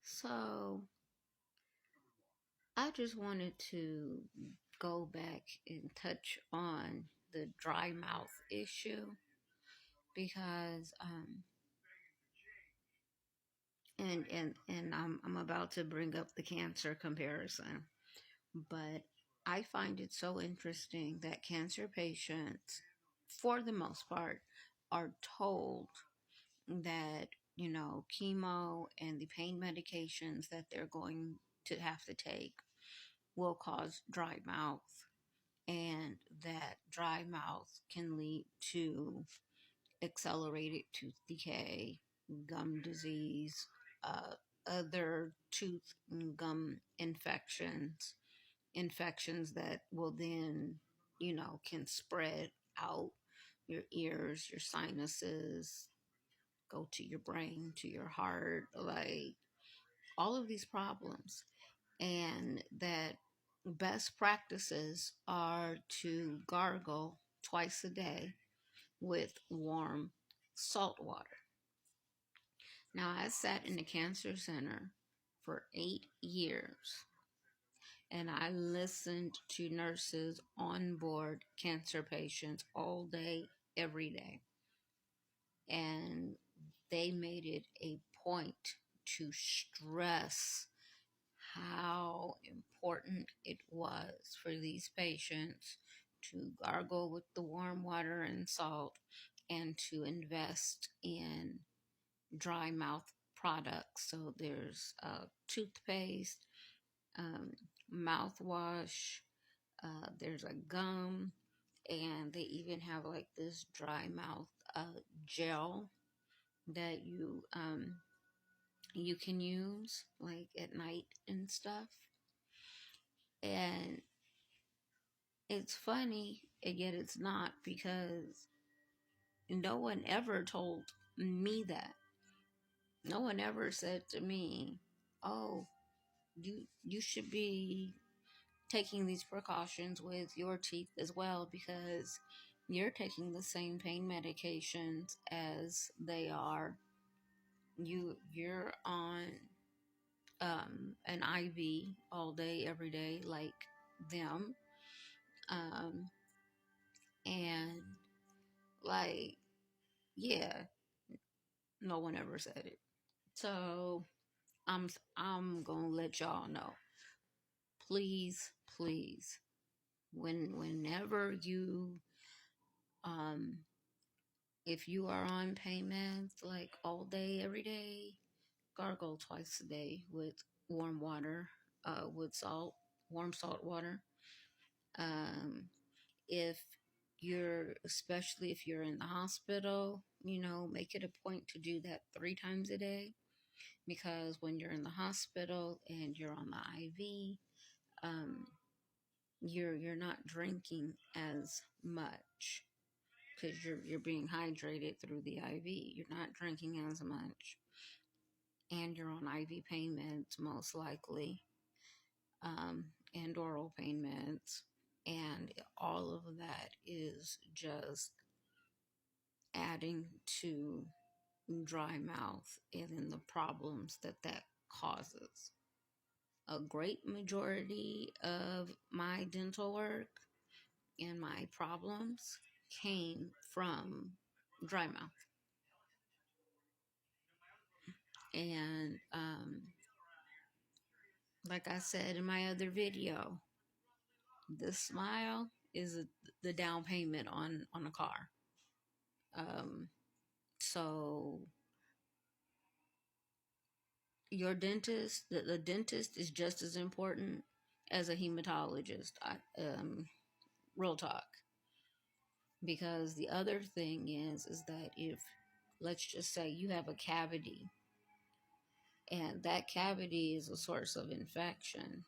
So I just wanted to go back and touch on the dry mouth issue because I'm about to bring up the cancer comparison, but I find it so interesting that cancer patients, for the most part, are told that, chemo and the pain medications that they're going to have to take will cause dry mouth, and that dry mouth can lead to accelerated tooth decay, gum disease, other tooth and gum infections that will then, can spread out your ears, your sinuses, go to your brain, to your heart, like all of these problems. And that best practices are to gargle twice a day with warm salt water. Now, I sat in the cancer center for 8 years, and I listened to nurses on board cancer patients all day, every day. And they made it a point to stress how important it was for these patients to gargle with the warm water and salt and to invest in dry mouth products. So there's toothpaste, mouthwash, there's a gum, and they even have like this dry mouth gel that you can use like at night and stuff. And it's funny, and yet it's not, because no one ever told me that. No one ever said to me, "Oh, you should be taking these precautions with your teeth as well, because you're taking the same pain medications as they are. You're on an IV all day, every day, like them." Um, and like, yeah, no one ever said it. So I'm gonna let y'all know. Please, please, whenever you if you are on pain meds like all day, every day, gargle twice a day with warm water, with salt, warm salt water. Um, if especially if you're in the hospital, make it a point to do that 3 times a day, because when you're in the hospital and you're on the IV, um, you're not drinking as much because you're being hydrated through the IV. You're not drinking as much, and you're on IV pain meds most likely, and oral pain meds, and all of that is just adding to dry mouth and then the problems that causes. A great majority of my dental work and my problems came from dry mouth. And like I said in my other video, the smile is the down payment on a car. So your dentist, the dentist is just as important as a hematologist. Real talk. Because the other thing is that if, let's just say, you have a cavity, and that cavity is a source of infection.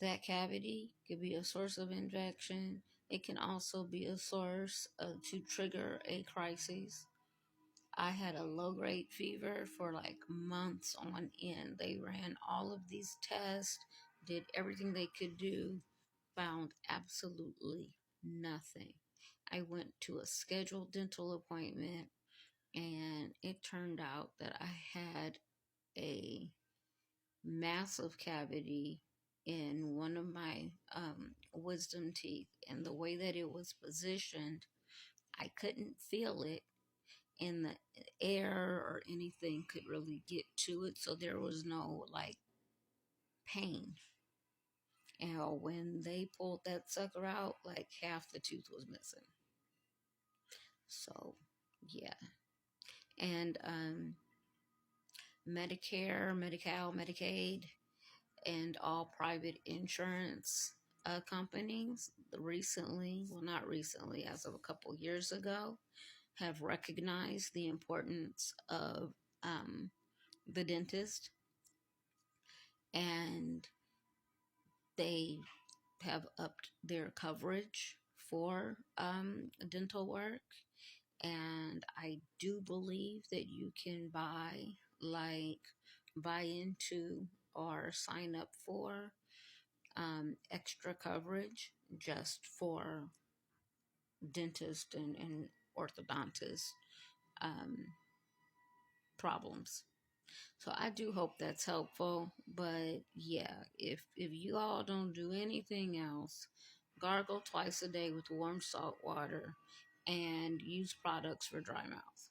That cavity could be a source of infection. It can also be a source to trigger a crisis. I had a low-grade fever for like months on end. They ran all of these tests, did everything they could do, found absolutely nothing. I went to a scheduled dental appointment, and it turned out that I had a massive cavity in one of my wisdom teeth, and the way that it was positioned, I couldn't feel it in the air or anything could really get to it, so there was no like pain. And when they pulled that sucker out, like half the tooth was missing. So yeah. And Medicare, Medi-Cal, Medicaid, and all private insurance companies recently, well, not recently, as of a couple years ago, have recognized the importance of the dentist, and they have upped their coverage for dental work. And I do believe that you can buy into or sign up for extra coverage just for dentist and orthodontist um, problems. So I do hope that's helpful. But yeah, if you all don't do anything else, gargle twice a day with warm salt water and use products for dry mouth.